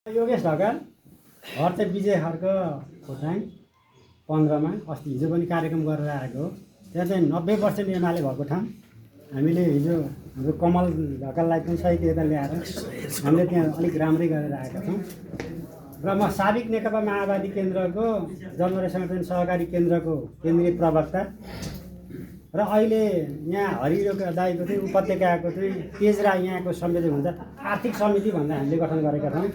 योगेश ढकाल घर चाहिँ विजय खर्क खोटाङ 15 अस्ति हिजो पनि कार्यक्रम गरेर आएको हो। त्यहाँ चाहिँ 90% एमाले भएको ठाउँ हामीले हिजो हाम्रो कमल ढकाललाई पनि सहित यता ल्याएर हामीले त्यहाँ अलिक राम्रै गरेर आएका छौँ। र म साबिक नेकपा माओवादी केन्द्रको जनवरी सङ्गठन सहकारी केन्द्रको केन्द्रीय प्रवक्ता र अहिले यहाँ हरिरो दाईको चाहिँ उपत्यकाको चाहिँ तेजरा यहाँको संयोजक हुन्छ। आर्थिक समिति भन्दा हामीले गठन गरेका छौँ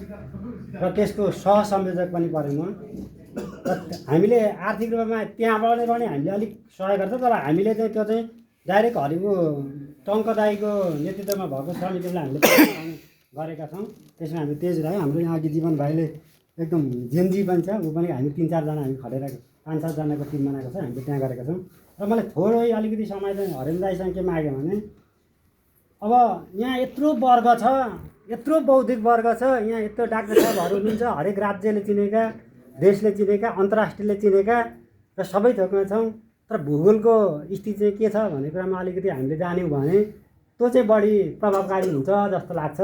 र त्यसको सहसंयोजक पनि परेँ म। र हामीले आर्थिक रूपमा त्यहाँबाट पनि हामीले अलिक सहयोग गर्छ। तर हामीले चाहिँ त्यो चाहिँ डाइरेक्ट हरिको टङ्क दाईको नेतृत्वमा भएको समितिलाई हामीले गरेका छौँ। त्यसमा हामी तेजरा हाम्रो यहाँ अघि जीवन भाइले एकदम जेनजी पनि छ, ऊ पनि हामी 3-4 जना हामी खटेर 5-7 जनाको टिम बनाएको छ। हामीले त्यहाँ गरेका छौँ। र मलाई थोरै अलिकति समय चाहिँ हरेन दाईसँग के माग्यो भने अब यहाँ यत्रो वर्ग छ, यत्रो बौद्धिक वर्ग छ, यहाँ यत्रो डाक्टर साहबहरू हुनुहुन्छ, हरेक राज्यले चिनेका, देशले चिनेका, अन्तर्राष्ट्रियले चिनेका र सबै थोकमा छौँ। तर भूगोलको स्थिति चाहिँ के छ भन्ने कुरामा अलिकति हामीले जान्यौँ भने त्यो चाहिँ बढी प्रभावकारी हुन्छ जस्तो लाग्छ।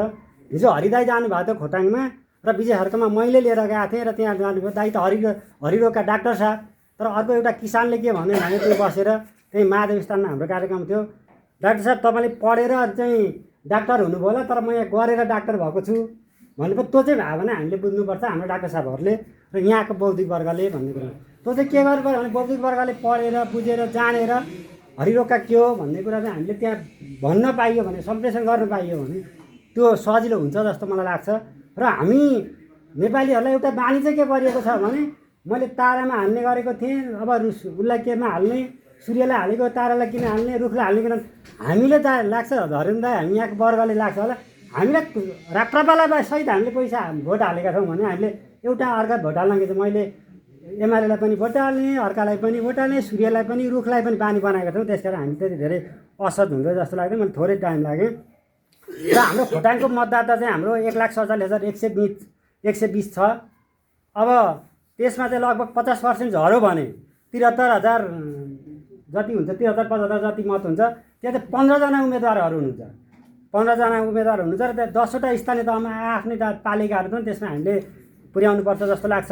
हिजो हरिदाई जानुभएको थियो खोटाङमा र विजय खर्कमा मैले लिएर गएको थिएँ र त्यहाँ जानुभयो। दाई त हरिरोगका डाक्टर साहब। तर अर्को एउटा किसानले के भन्यो भने त्यही बसेर त्यही महादेव स्थानमा हाम्रो कार्यक्रम थियो, डाक्टर साहब तपाईँले पढेर चाहिँ डाक्टर हुनुभयो होला, तर म यहाँ गरेर डाक्टर भएको छु भनेपछि त्यो चाहिँ भयो भने हामीले बुझ्नुपर्छ हाम्रो डाक्टर साहबहरूले र यहाँको बौद्धिक वर्गले भन्ने कुरा। त्यो चाहिँ के गर्नु पऱ्यो भने बौद्धिक वर्गले पढेर बुझेर जानेर हरिरोगका के हो भन्ने कुरा चाहिँ हामीले त्यहाँ भन्न पाइयो भने, सम्प्रेषण गर्न पाइयो भने त्यो सजिलो हुन्छ जस्तो मलाई लाग्छ। र हामी नेपालीहरूलाई एउटा बानी चाहिँ के गरिएको छ भने मैले तारामा हाल्ने गरेको थिएँ, अब उसलाई केमा हाल्ने, सूर्यलाई हालेको तारालाई किन हाल्ने, रुखलाई हाल्ने किन, हामीले त लाग्छ धरेन दाई हामी यहाँको वर्गले लाग्छ होला हामीलाई राप्रपालाई सहित हामीले पैसा भोट हालेका छौँ भने हामीले एउटा अर्का भोट हाल्न चाहिँ मैले एमालेलाई पनि भोट हाल्ने, अर्कालाई पनि भोट हाल्ने, सूर्यलाई पनि रुखलाई पनि बानी बनाएका छौँ। त्यस कारण हामी चाहिँ धेरै असत हुन्छ जस्तो लाग्यो। मैले थोरै टाइम लाग्यो। र हाम्रो खोटाङको मतदाता चाहिँ हाम्रो 1,47,120 छ। अब त्यसमा चाहिँ लगभग 50% झऱ्यो भने 73,000 जति हुन्छ, 73-75 जति मत हुन्छ। त्यहाँ चाहिँ 15 जना उम्मेदवारहरू हुनुहुन्छ, 15 जना उम्मेदवार हुनुहुन्छ र त्यहाँ 10वटा स्थानीय तहमा आफ्नै पालिकाहरू छन्, त्यसमा हामीले पुर्याउनुपर्छ जस्तो लाग्छ।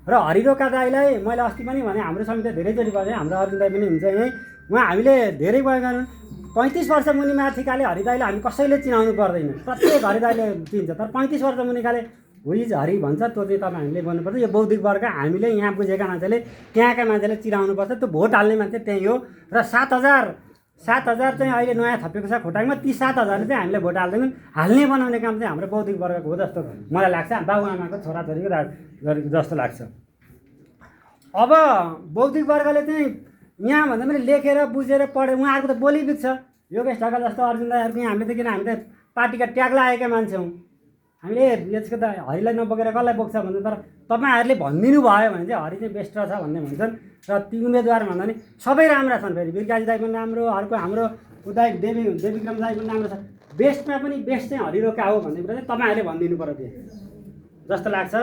र हरिरोका दाईलाई मैले अस्ति पनि भने हाम्रो समिति धेरैचोटि भने हाम्रो अर्जुन दाई पनि हुन्छ यहीँ, उहाँ हामीले धेरै भयो गर्नु 35 वर्ष मुनि माथिकाले हरिदाईलाई हामी कसैले चिनाउनु पर्दैन, प्रत्येक हरिदाईले चिन्छ। तर 35 वर्ष मुनिकाले हुइज हरि भन्छ, त्यो चाहिँ तपाईँ हामीले भन्नुपर्छ। यो बौद्धिक वर्ग हामीले यहाँ बुझेका मान्छेले, त्यहाँका मान्छेले चिनाउनुपर्छ। त्यो भोट हाल्ने मान्छे त्यही हो। र 7,000 चाहिँ अहिले नयाँ थपेको छ खोटाङमा, ती 7,000ले चाहिँ हामीले भोट हाल्दैनन्। हाल्ने बनाउने काम चाहिँ हाम्रो बौद्धिक वर्गको हो जस्तो मलाई लाग्छ, बाबुआमाको छोराछोरीको जस्तो लाग्छ। अब बौद्धिक वर्गले चाहिँ यहाँ भन्दा पनि लेखेर बुझेर पढेर उहाँहरूको त बोली बित्छ। योगेश ढकाल जस्तो अर्जुन दाईहरूको यहाँ हामीले त किन हामी त पार्टीका ट्याग लागेका मान्छे हौँ, हामीले यसको त हरिलाई नबोकेर कसलाई बोक्छ भन्छ। तर तपाईँहरूले भनिदिनु भयो भने चाहिँ हरि चाहिँ बेस्ट छ भन्ने भन्छन्। र ती उम्मेदवार भन्दा नि सबै राम्रा छन्। फेरि बिर्काजी दाई पनि राम्रो, अर्को हाम्रो उदाय देवीक्रम दाई पनि राम्रो छ। बेस्टमा पनि बेस्ट चाहिँ हरिरोका हो भन्ने कुरा चाहिँ तपाईँहरूले भनिदिनु पऱ्यो त्यो जस्तो लाग्छ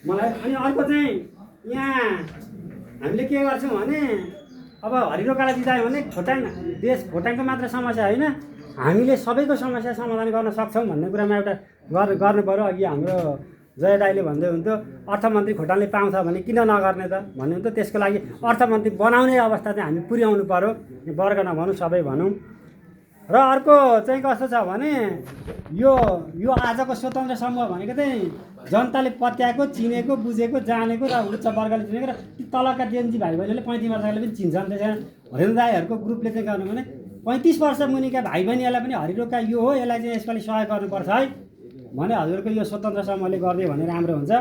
मलाई। अनि अर्को चाहिँ यहाँ हामीले के गर्छौँ भने अब हरिरोकालाई दिँदा भने खोटाङको मात्र समस्या होइन, हामीले सबैको समस्या समाधान गर्न सक्छौँ भन्ने कुरामा एउटा गर्नु पऱ्यो। अघि हाम्रो जय दाईले भन्दै हुन्थ्यो अर्थमन्त्री खोटाङले पाउँछ भने किन नगर्ने त भन्ने हुन्थ्यो। त्यसको लागि अर्थमन्त्री बनाउने अवस्था चाहिँ हामी पुर्याउनु पऱ्यो, वर्ग नभनौँ सबै भनौँ। र अर्को चाहिँ कस्तो छ भने यो आजको स्वतन्त्र समूह भनेको चाहिँ जनताले पत्याएको, चिनेको, बुझेको, जानेको र उच्च वर्गले चिनेको र तलका जेन्जी भाइ बहिनीले 35 वर्षले पनि चिन्छन्। त्यस कारण हरेन दाईहरूको ग्रुपले चाहिँ गर्नु भने 35 वर्ष मुनिका भाइ बहिनीहरूलाई पनि हरिरोका यो हो, यसलाई चाहिँ यसपालि सहयोग गर्नुपर्छ है भने हजुरको यो स्वतन्त्र समूहले गरिदियो भने राम्रो हुन्छ।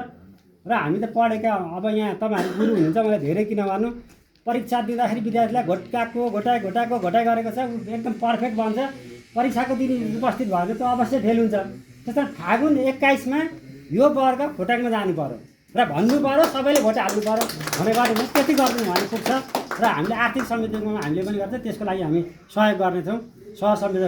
र हामी त पढेका, अब यहाँ तपाईँहरू गुरु हुनुहुन्छ, मलाई धेरै किन गर्नु, परीक्षा दिँदाखेरि विद्यार्थीलाई घोटाइ गरेको छ, एकदम पर्फेक्ट बन्छ। परीक्षाको दिन उपस्थित भयो भने त अवश्य फेल हुन्छ। त्यस कारण फागुन 21मा यो वर्ग खोटाङमा जानु पऱ्यो र भन्नु पऱ्यो, सबैले भोट हाल्नु पऱ्यो भने त्यति गर्नु भने पुग्छ। र हामीले आर्थिक समितिमा हामीले पनि गर्छ, त्यसको लागि हामी सहयोग गर्नेछौँ, सहसंयोजक